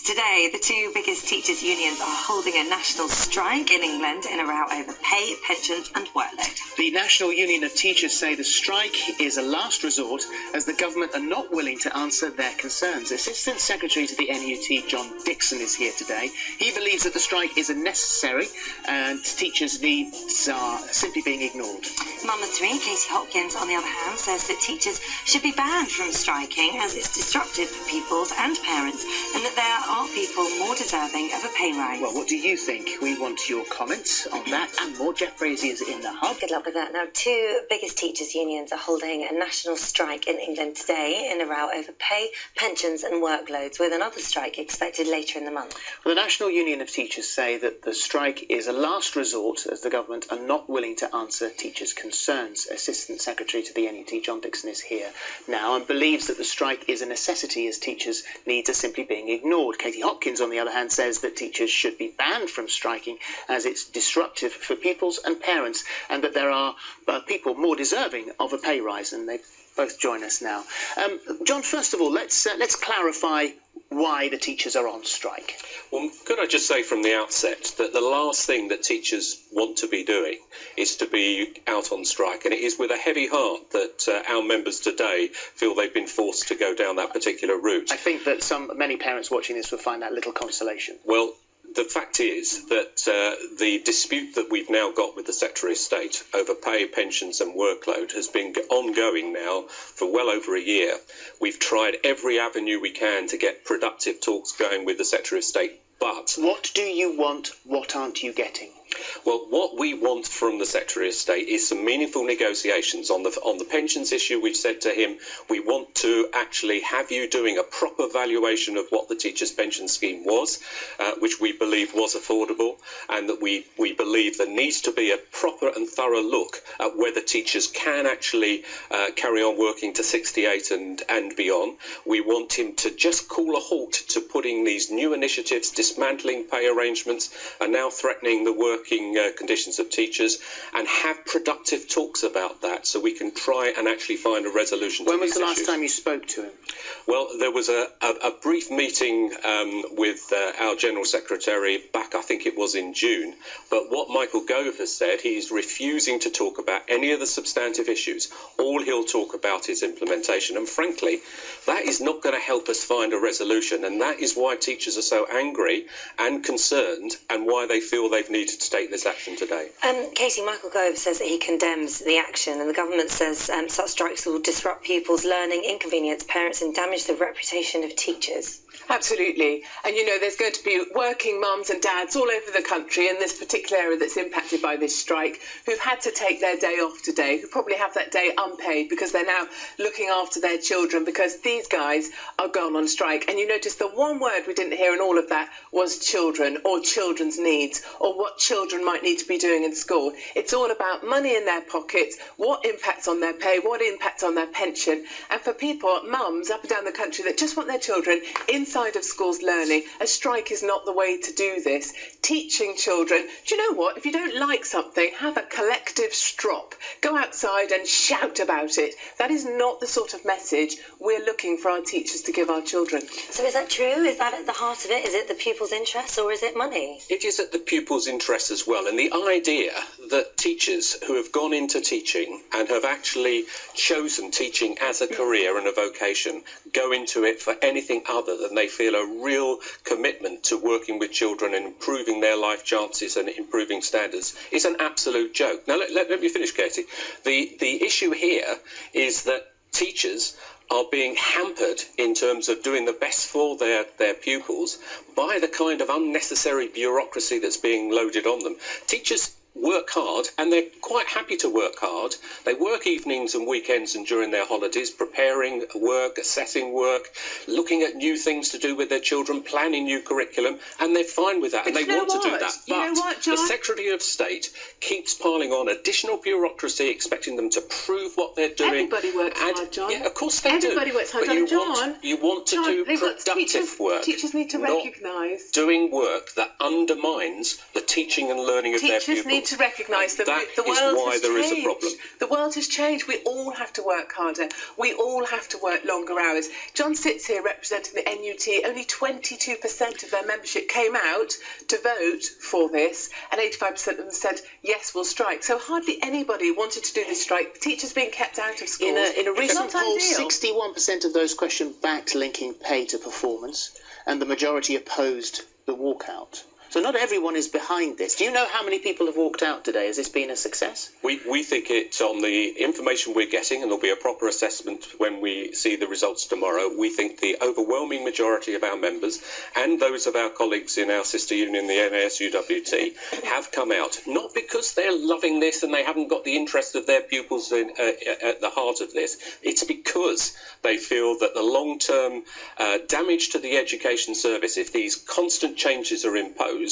Today, the two biggest teachers' unions are holding a national strike in England in a row over pay, pensions and workload. The National Union of Teachers say the strike is a last resort as the government are not willing to answer their concerns. Assistant Secretary to the NUT, John Dixon, is here today. He believes that the strike is unnecessary and teachers' needs are simply being ignored. Mama 3, Katie Hopkins, on the other hand, says that teachers should be banned from striking as it's disruptive for pupils and parents and that there are people more deserving of a pay rise. Well, what do you think? We want your comments on that and more. Jeff Frazee is in the hub. Good luck with that. Now, two biggest teachers' unions are holding a national strike in England today in a row over pay, pensions and workloads, with another strike expected later in the month. Well, the National Union of Teachers say that the strike is a last resort as the government are not willing to answer teachers' concerns. Assistant Secretary to the NUT, John Dixon, is here now and believes that the strike is a necessity as teachers' needs are simply being ignored. Katie Hopkins, on the other hand, says that teachers should be banned from striking as it's disruptive for pupils and parents and that there are people more deserving of a pay rise, and they both join us now. John, first of all, let's clarify why the teachers are on strike. Well, could I just say from the outset that the last thing that teachers want to be doing is to be out on strike, and it is with a heavy heart that our members today feel they've been forced to go down that particular route. I think that many parents watching this will find that little consolation. Well, the fact is that the dispute that we've now got with the Secretary of State over pay, pensions and workload has been ongoing now for well over a year. We've tried every avenue we can to get productive talks going with the Secretary of State, but... What do you want? What aren't you getting? Well, what we want from the Secretary of State is some meaningful negotiations on the pensions issue. We've said to him, we want to actually have you doing a proper valuation of what the teachers' pension scheme was, which we believe was affordable, and that we believe there needs to be a proper and thorough look at whether teachers can actually carry on working to 68 and beyond. We want him to just call a halt to putting these new initiatives, dismantling pay arrangements, and now threatening the working conditions of teachers, and have productive talks about that so we can try and actually find a resolution to When was the last issues. time you spoke to him? Well, there was a brief meeting with our General Secretary back, I think it was in June, but what Michael Gove has said, he's refusing to talk about any of the substantive issues. All he'll talk about is implementation, and frankly, that is not going to help us find a resolution, and that is why teachers are so angry and concerned and why they feel they've needed to take this action today. Katie, Michael Gove says that he condemns the action, and the government says such strikes will disrupt pupils' learning, inconvenience parents and damage the reputation of teachers. Absolutely. And, there's going to be working mums and dads all over the country in this particular area that's impacted by this strike who've had to take their day off today, who probably have that day unpaid because they're now looking after their children because these guys are going on strike. And you notice the one word we didn't hear in all of that was children or children's needs or what children might need to be doing in school. It's all about money in their pockets, what impacts on their pay, what impacts on their pension. And for people, mums up and down the country that just want their children inside of schools learning, a strike is not the way to do this. Teaching children, do you know what? If you don't like something, have a collective strop. Go outside and shout about it. That is not the sort of message we're looking for our teachers to give our children. So is that true? Is that at the heart of it? Is it the pupils' interests or is it money? It is at the pupils' interest as well, and the idea that teachers who have gone into teaching and have actually chosen teaching as a career and a vocation go into it for anything other than they feel a real commitment to working with children and improving their life chances and improving standards is an absolute joke. Now, let me finish, Katie. The issue here is that teachers are being hampered in terms of doing the best for their pupils by the kind of unnecessary bureaucracy that's being loaded on them. Teachers work hard, and they're quite happy to work hard. They work evenings and weekends and during their holidays, preparing work, assessing work, looking at new things to do with their children, planning new curriculum, and they're fine with that, but and they want to do that. But John? the Secretary of State keeps piling on additional bureaucracy, expecting them to prove what they're doing. Everybody works hard, John. Yeah, of course they Everybody do. works hard, but John. you want to do productive work. Teachers need to recognise. Doing work that undermines the teaching and learning of their pupils. Teachers need need to recognise that the is world why has there is changed. a problem. The world has changed. We all have to work harder. We all have to work longer hours. John sits here representing the NUT. Only 22% of their membership came out to vote for this, and 85% of them said, yes, we'll strike. So hardly anybody wanted to do this strike. The teachers being kept out of schools. In a recent poll, ideal. 61% of those questioned backed linking pay to performance, and the majority opposed the walkout. So not everyone is behind this. Do you know how many people have walked out today? Has this been a success? We think it's on the information we're getting, and there'll be a proper assessment when we see the results tomorrow. We think the overwhelming majority of our members and those of our colleagues in our sister union, the NASUWT, have come out, not because they're loving this and they haven't got the interest of their pupils at the heart of this. It's because they feel that the long-term damage to the education service, if these constant changes are imposed,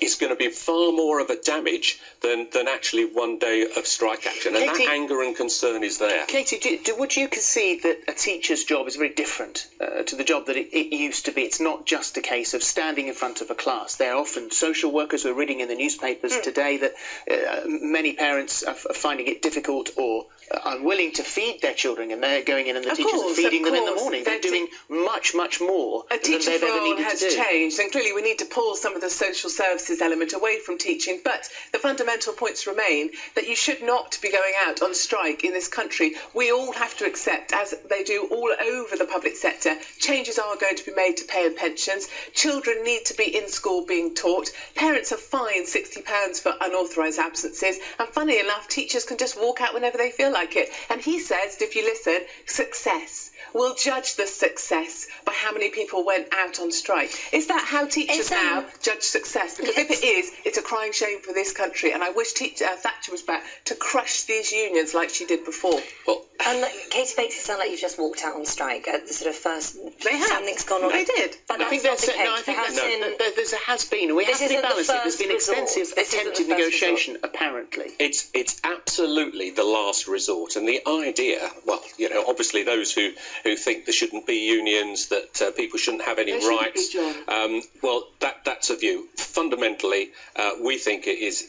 is going to be far more of a damage than actually one day of strike action. And Katie, that anger and concern is there. Katie, would you concede that a teacher's job is very different to the job that it used to be? It's not just a case of standing in front of a class. They're often social workers. We're reading in the newspapers today that many parents are finding it difficult or unwilling to feed their children, and they're going in and the teachers are feeding them in the morning. They're doing much more than they've ever needed to do. A teacher's role has changed, and clearly we need to pull some of the social services element away from teaching, but the fundamental points remain that you should not be going out on strike in this country. We all have to accept, as they do all over the public sector, changes are going to be made to pay and pensions. Children need to be in school being taught. Parents are fined £60 for unauthorised absences, and funny enough, teachers can just walk out whenever they feel like it. And he says, if you listen, success. We'll judge the success by how many people went out on strike. Is that how teachers now judge success? Because if it is, it's a crying shame for this country. And I wish Thatcher was back to crush these unions like she did before. Well, Katie makes it sound like you've just walked out on strike at the sort of first. They have. Something's gone on. They did. But I think there has been, and we have to be balanced. There's been extensive attempted negotiation, apparently. It's absolutely the last resort, and the idea, well, obviously those who think there shouldn't be unions, that people shouldn't have any rights, well, that's a view. Fundamentally, we think it is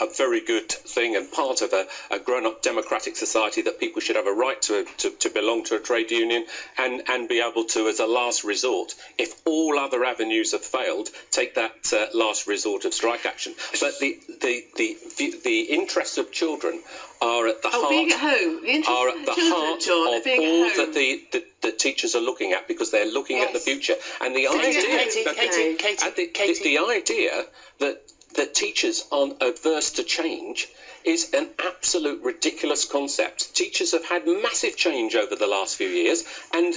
a very good thing and part of a grown-up democratic society that people should have a right to belong to a trade union and be able to, as a last resort, if all other avenues have failed, take that last resort of strike action. But the interests of children are at the heart. Being at home. Are at the heart of all that the teachers are looking at, because they're looking at the future. And the idea that teachers aren't averse to change is an absolute ridiculous concept. Teachers have had massive change over the last few years and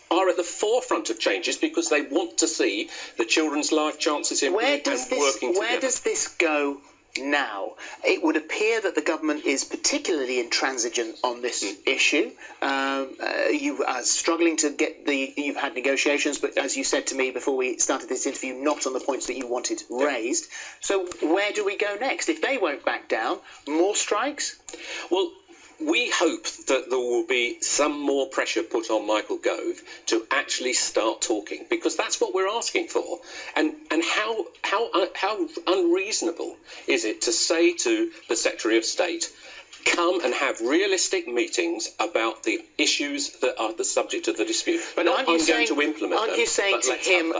are at the forefront of changes because they want to see the children's life chances improved and working together. Where does this go now? It would appear that the government is particularly intransigent on this issue. You are struggling to get you've had negotiations, but as you said to me before we started this interview, not on the points that you wanted raised. So where do we go next? If they won't back down, more strikes? Well, we hope that there will be some more pressure put on Michael Gove to actually start talking, because that's what we're asking for. And how unreasonable is it to say to the Secretary of State, come and have realistic meetings about the issues that are the subject of the dispute. But aren't you saying to him,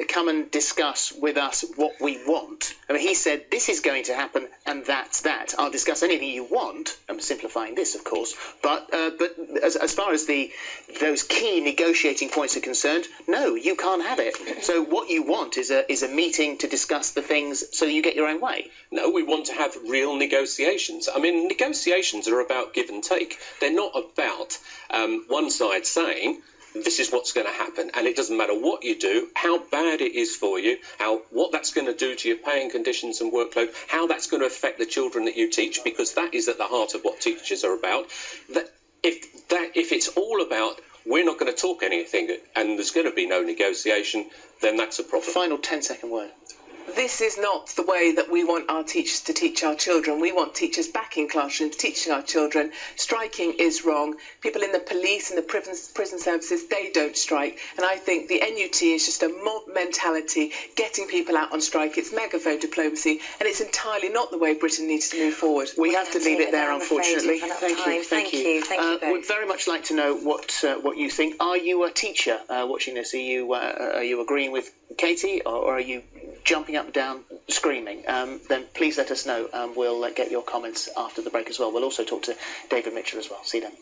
come and discuss with us what we want? I mean, he said this is going to happen, and that's that. I'll discuss anything you want. I'm simplifying this, of course. But as far as those key negotiating points are concerned, no, you can't have it. So what you want is a meeting to discuss the things so you get your own way. No, we want to have real negotiations. I mean, negotiations are about give and take. They're not about one side saying this is what's going to happen, and it doesn't matter what you do, how bad it is for you, what that's going to do to your paying conditions and workload, how that's going to affect the children that you teach, because that is at the heart of what teachers are about. If it's all about we're not going to talk anything and there's going to be no negotiation, then that's a problem. Final 10-second word. this is not the way that we want our teachers to teach our children. We want teachers back in classrooms teaching our children. Striking is wrong. People in the police and the prison services, they don't strike. And I think the NUT is just a mob mentality, getting people out on strike. It's megaphone diplomacy, and it's entirely not the way Britain needs to move forward. We have to leave it there, unfortunately. Thank you. We'd very much like to know what you think. Are you a teacher watching this? Are you agreeing with Katie, or are you jumping up and down screaming? Then please let us know. We'll get your comments after the break as well. We'll also talk to David Mitchell as well. See you then.